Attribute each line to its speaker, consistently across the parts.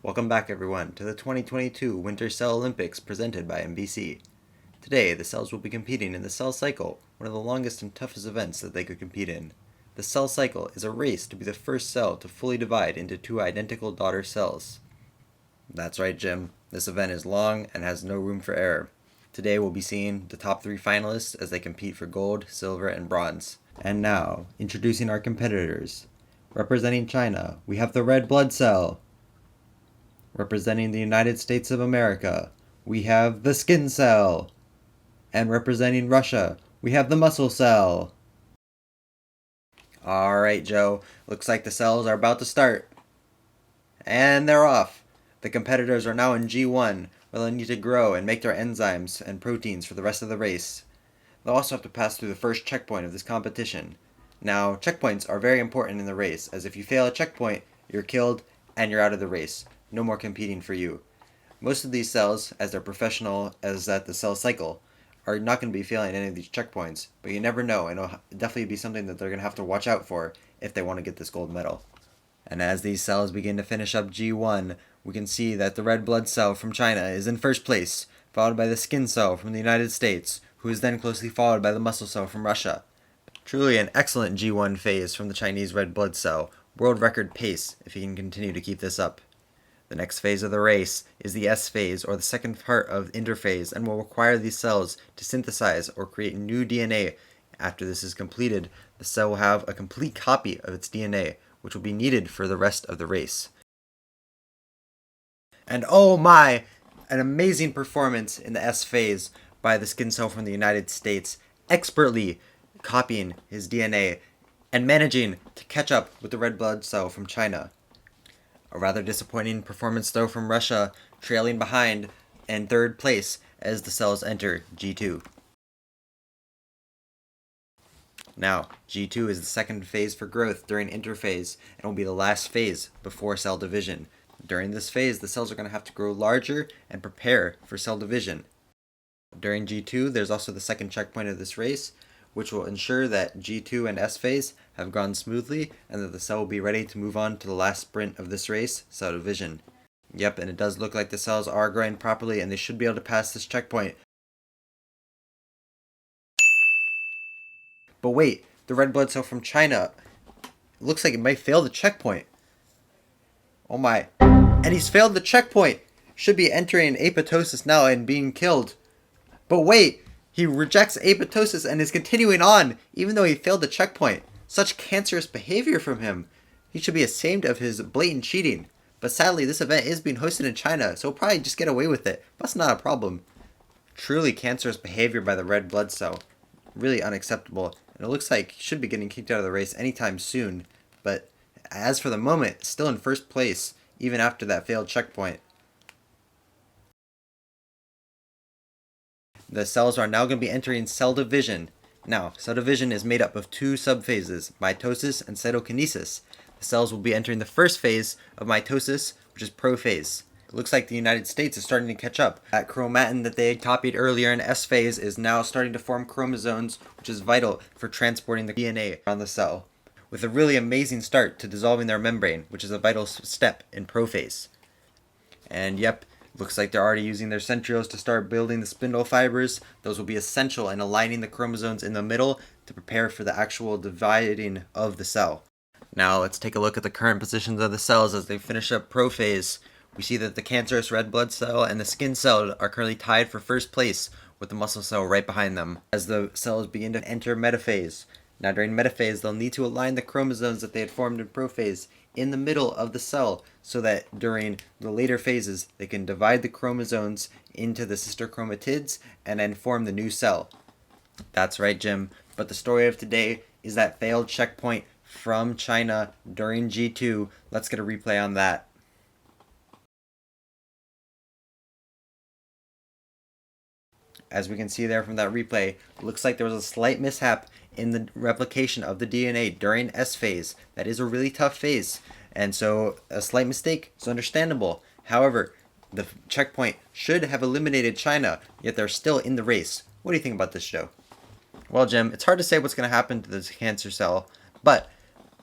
Speaker 1: Welcome back everyone to the 2022 Winter Cell Olympics presented by NBC. Today, the cells will be competing in the cell cycle, one of the longest and toughest events that they could compete in. The cell cycle is a race to be the first cell to fully divide into two identical daughter cells. That's right, Jim. This event is long and has no room for error. Today we'll be seeing the top three finalists as they compete for gold, silver, and bronze. And now, introducing our competitors. Representing China, we have the red blood cell. Representing the United States of America, we have the skin cell. And representing Russia, we have the muscle cell. Alright, Joe, looks like the cells are about to start. And they're off. The competitors are now in G1, where they'll need to grow and make their enzymes and proteins for the rest of the race. They'll also have to pass through the first checkpoint of this competition. Now, checkpoints are very important in the race, as if you fail a checkpoint, you're killed and you're out of the race. No more competing for you. Most of these cells, as they're professional as at the cell cycle, are not going to be failing any of these checkpoints, but you never know, and it'll definitely be something that they're going to have to watch out for if they want to get this gold medal. And as these cells begin to finish up G1, we can see that the red blood cell from China is in first place, followed by the skin cell from the United States, who is then closely followed by the muscle cell from Russia. Truly an excellent G1 phase from the Chinese red blood cell, world record pace if he can continue to keep this up. The next phase of the race is the S phase, or the second part of interphase, and will require these cells to synthesize or create new DNA. After this is completed, the cell will have a complete copy of its DNA, which will be needed for the rest of the race. And oh my, an amazing performance in the S phase by the skin cell from the United States, expertly copying his DNA and managing to catch up with the red blood cell from China. A rather disappointing performance though from Russia, trailing behind in third place as the cells enter G2. Now, G2 is the second phase for growth during interphase and will be the last phase before cell division. During this phase, the cells are going to have to grow larger and prepare for cell division. During G2, there's also the second checkpoint of this race, which will ensure that G2 and S phase have gone smoothly and that the cell will be ready to move on to the last sprint of this race, cell division. Yep, and it does look like the cells are growing properly and they should be able to pass this checkpoint. But wait, the red blood cell from China, it looks like it might fail the checkpoint. Oh my. And he's failed the checkpoint! Should be entering apoptosis now and being killed. But wait! He rejects apoptosis and is continuing on, even though he failed the checkpoint. Such cancerous behavior from him. He should be ashamed of his blatant cheating. But sadly, this event is being hosted in China, so he'll probably just get away with it. That's not a problem. Truly cancerous behavior by the red blood cell. Really unacceptable. And it looks like he should be getting kicked out of the race anytime soon. But as for the moment, still in first place, even after that failed checkpoint. The cells are now going to be entering cell division. Now, cell division is made up of two subphases, mitosis and cytokinesis. The cells will be entering the first phase of mitosis, which is prophase. It looks like the United States is starting to catch up. That chromatin that they copied earlier in S phase is now starting to form chromosomes, which is vital for transporting the DNA around the cell, with a really amazing start to dissolving their membrane, which is a vital step in prophase. And yep, looks like they're already using their centrioles to start building the spindle fibers. Those will be essential in aligning the chromosomes in the middle to prepare for the actual dividing of the cell. Now let's take a look at the current positions of the cells as they finish up prophase. We see that the cancerous red blood cell and the skin cell are currently tied for first place, with the muscle cell right behind them, as the cells begin to enter metaphase. Now during metaphase, they'll need to align the chromosomes that they had formed in prophase in the middle of the cell, so that during the later phases, they can divide the chromosomes into the sister chromatids and then form the new cell. That's right, Jim. But the story of today is that failed checkpoint from China during G2. Let's get a replay on that. As we can see there from that replay, it looks like there was a slight mishap in the replication of the DNA during S phase. That is a really tough phase, and so a slight mistake is understandable. However, the checkpoint should have eliminated China, yet they're still in the race. What do you think about this, Joe? Well, Jim, it's hard to say what's going to happen to this cancer cell, but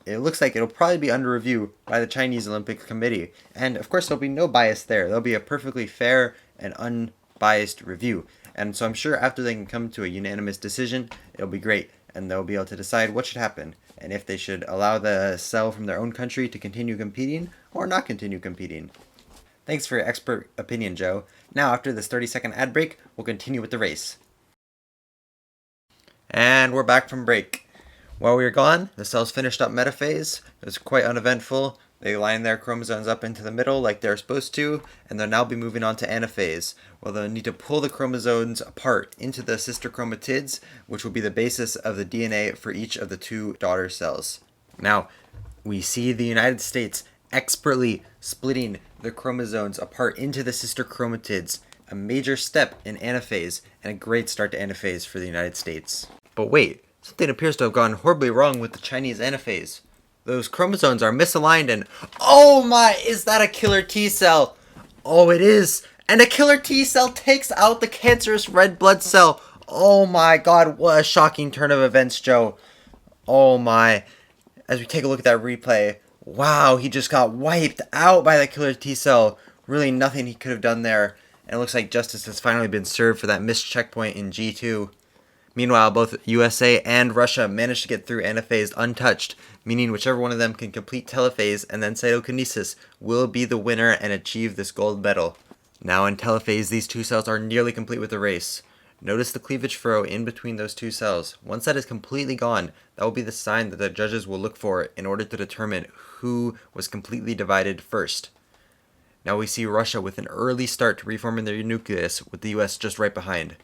Speaker 1: it looks like it'll probably be under review by the Chinese Olympic Committee. And of course, there'll be no bias there. There'll be a perfectly fair and unbiased review. And so I'm sure after they can come to a unanimous decision, it'll be great. And they'll be able to decide what should happen and if they should allow the cell from their own country to continue competing or not continue competing. Thanks for your expert opinion, Joe. Now, after this 30-second ad break, we'll continue with the race. And we're back from break. While we were gone, the cells finished up metaphase. It was quite uneventful. They line their chromosomes up into the middle like they're supposed to, and they'll now be moving on to anaphase, where they'll need to pull the chromosomes apart into the sister chromatids, which will be the basis of the DNA for each of the two daughter cells. Now, we see the United States expertly splitting the chromosomes apart into the sister chromatids, a major step in anaphase and a great start to anaphase for the United States. But wait, something appears to have gone horribly wrong with the Chinese anaphase. Those chromosomes are misaligned and oh my, is that a killer T cell? Oh, it is. And a killer T cell takes out the cancerous red blood cell. Oh my god, what a shocking turn of events, Joe. Oh my. As we take a look at that replay, wow, he just got wiped out by the killer T cell. Really nothing he could have done there. And it looks like justice has finally been served for that missed checkpoint in G2. Meanwhile, both USA and Russia managed to get through anaphase untouched, meaning whichever one of them can complete telophase and then cytokinesis will be the winner and achieve this gold medal. Now in telophase, these two cells are nearly complete with the race. Notice the cleavage furrow in between those two cells. Once that is completely gone, that will be the sign that the judges will look for in order to determine who was completely divided first. Now we see Russia with an early start to reforming their nucleus, with the US just right behind.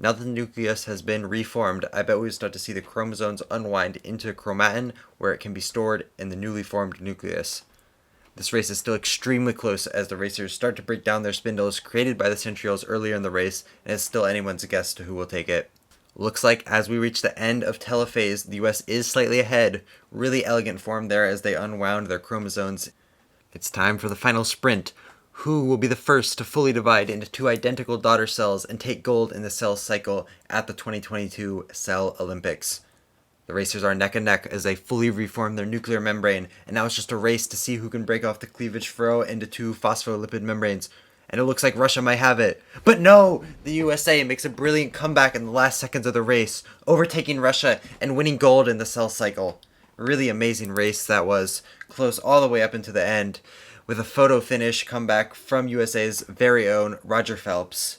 Speaker 1: Now that the nucleus has been reformed, I bet we'll start to see the chromosomes unwind into chromatin, where it can be stored in the newly formed nucleus. This race is still extremely close as the racers start to break down their spindles created by the centrioles earlier in the race, and it's still anyone's guess to who will take it. Looks like as we reach the end of telophase, the US is slightly ahead. Really elegant form there as they unwound their chromosomes. It's time for the final sprint. Who will be the first to fully divide into two identical daughter cells and take gold in the cell cycle at the 2022 Cell Olympics? The racers are neck and neck as they fully reform their nuclear membrane, and now it's just a race to see who can break off the cleavage furrow into two phospholipid membranes. And it looks like Russia might have it. But no! The USA makes a brilliant comeback in the last seconds of the race, overtaking Russia and winning gold in the cell cycle. A really amazing race that was, close all the way up into the end, with a photo finish comeback from USA's very own Roger Phelps.